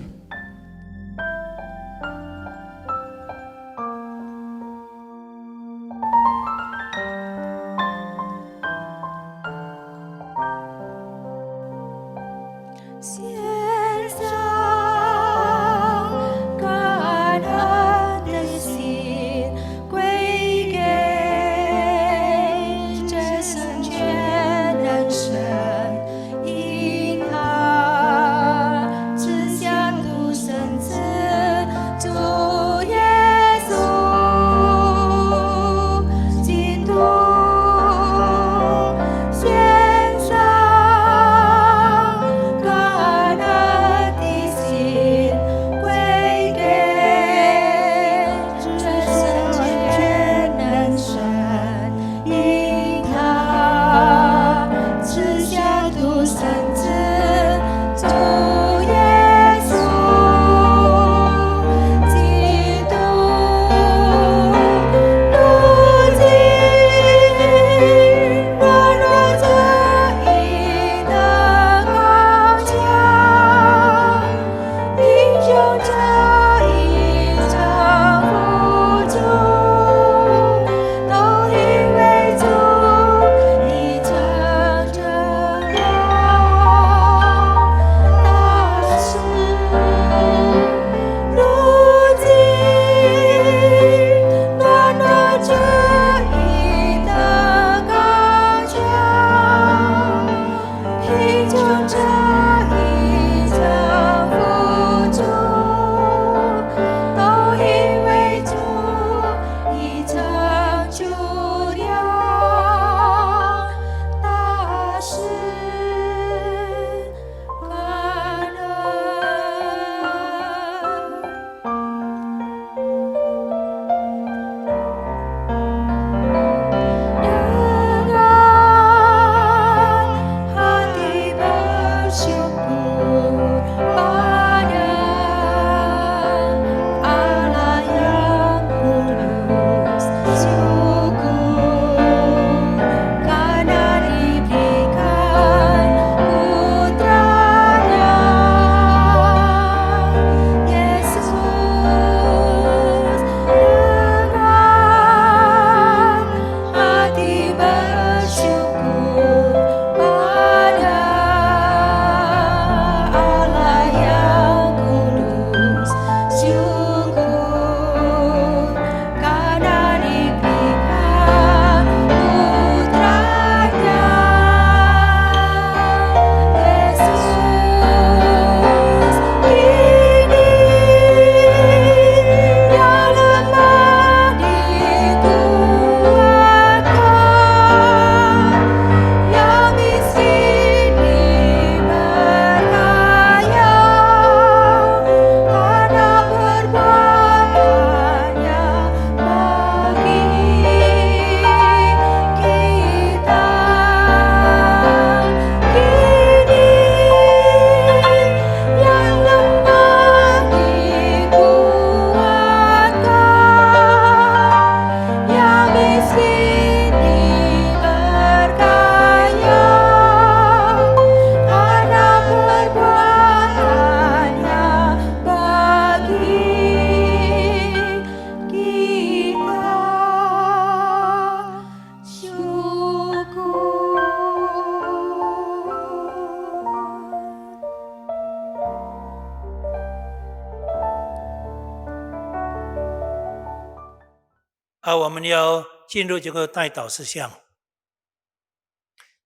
Speaker 3: 而我们要进入这个代祷事项，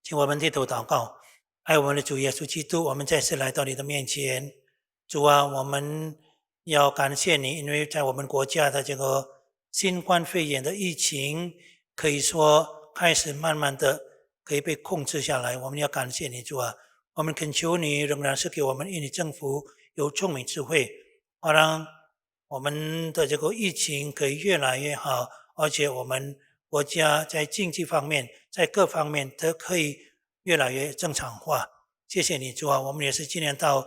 Speaker 3: 请我们低头祷告。爱我们的主耶稣基督，我们再次来到你的面前。主啊，我们要感谢你，因为在我们国家的这个新冠肺炎的疫情，可以说开始慢慢的可以被控制下来。我们要感谢你，主啊，我们恳求你仍然是给我们印尼政府有聪明智慧，让我们的这个疫情可以越来越好，而且我们国家在经济方面，在各方面都可以越来越正常化。谢谢你，主啊，我们也是今年到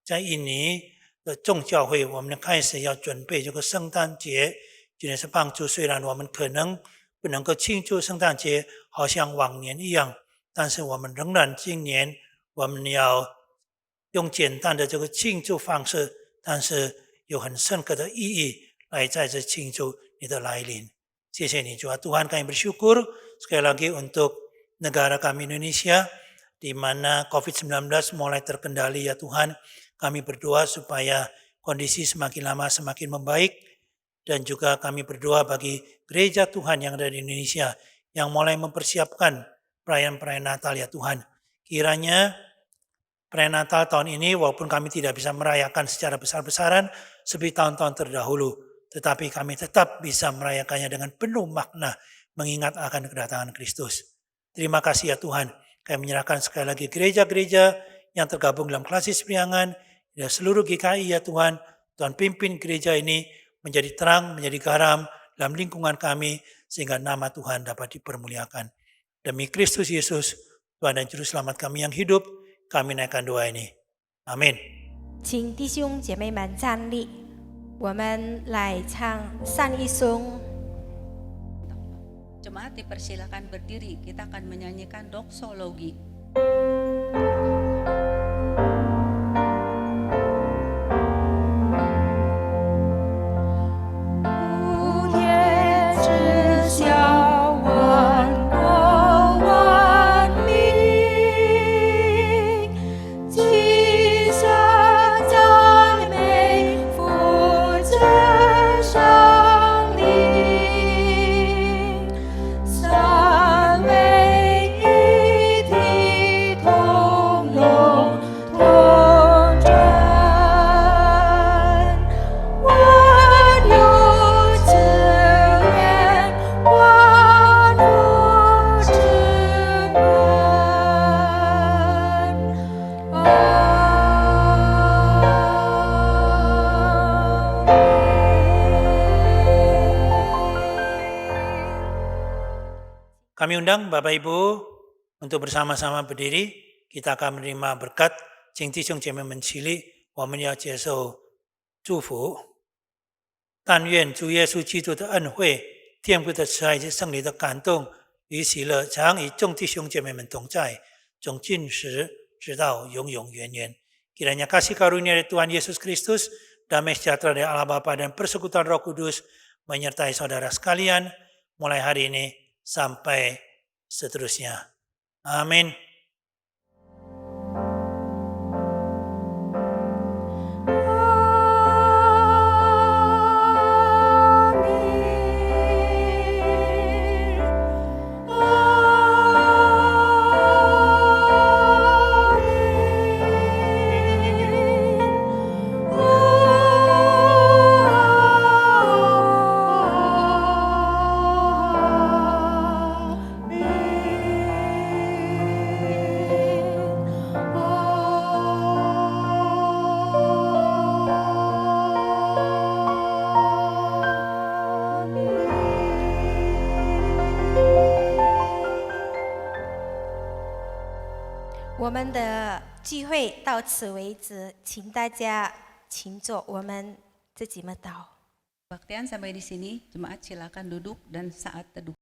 Speaker 3: 在印尼的众教会，我们开始要准备这个圣诞节，今年是帮助，虽然我们可能不能够庆祝圣诞节，好像往年一样。但是我们仍然今年我们要用简单的这个庆祝方式，但是有很深刻的意义来在这庆祝你的来临。谢谢你Tuhan, kami bersyukur sekali lagi untuk negara kami Indonesia di mana COVID-19 mulai terkendali ya Tuhan. Kami berdoa supaya kondisi semakin lama semakin membaik, dan juga kami berdoa bagi gereja Tuhan yang ada di Indonesia yang mulai mempersiapkan perayaan-perayaan Natal ya Tuhan. Kiranya perayaan Natal tahun ini walaupun kami tidak bisa merayakan secara besar-besaran seperti tahun-tahun terdahulu, tetapi kami tetap bisa merayakannya dengan penuh makna mengingat akan kedatangan Kristus. Terima kasih ya Tuhan. Kami menyerahkan sekali lagi gereja-gereja yang tergabung dalam klasis priangan, dan seluruh GKI ya Tuhan. Tuhan pimpin gereja ini menjadi terang, menjadi garam dalam lingkungan kami, sehingga nama Tuhan dapat dipermuliakan. Demi Kristus Yesus, Tuhan dan Juru Selamat kami yang hidup, kami naikkan doa ini. Amin.
Speaker 1: 请弟兄姐妹们站立，我们来唱上一颂。
Speaker 2: Jemaat dipersilakan berdiri, kita akan menyanyikan doksologi.
Speaker 3: Kami undang Bapak Ibu untuk bersama-sama berdiri. Kita akan menerima berkat. 请弟兄姐妹们起立，我们要接受祝福。但愿主耶稣基督的恩惠、天父的慈爱及圣灵的感动与喜乐，常与众弟兄姐妹们同在，从今时直到永永远远。Kiranya kasih karunia dari Tuhan Yesus Kristus, damai sejahtera dari Allah Bapa dan persekutuan Roh Kudus menyertai saudara sekalian mulai hari ini sampai seterusnya. Amin.
Speaker 1: 我们的聚会到此为止，请大家请坐，我们自己默祷。
Speaker 2: Kebaktian sampai di sini, jemaat silakan duduk dan saat teduh.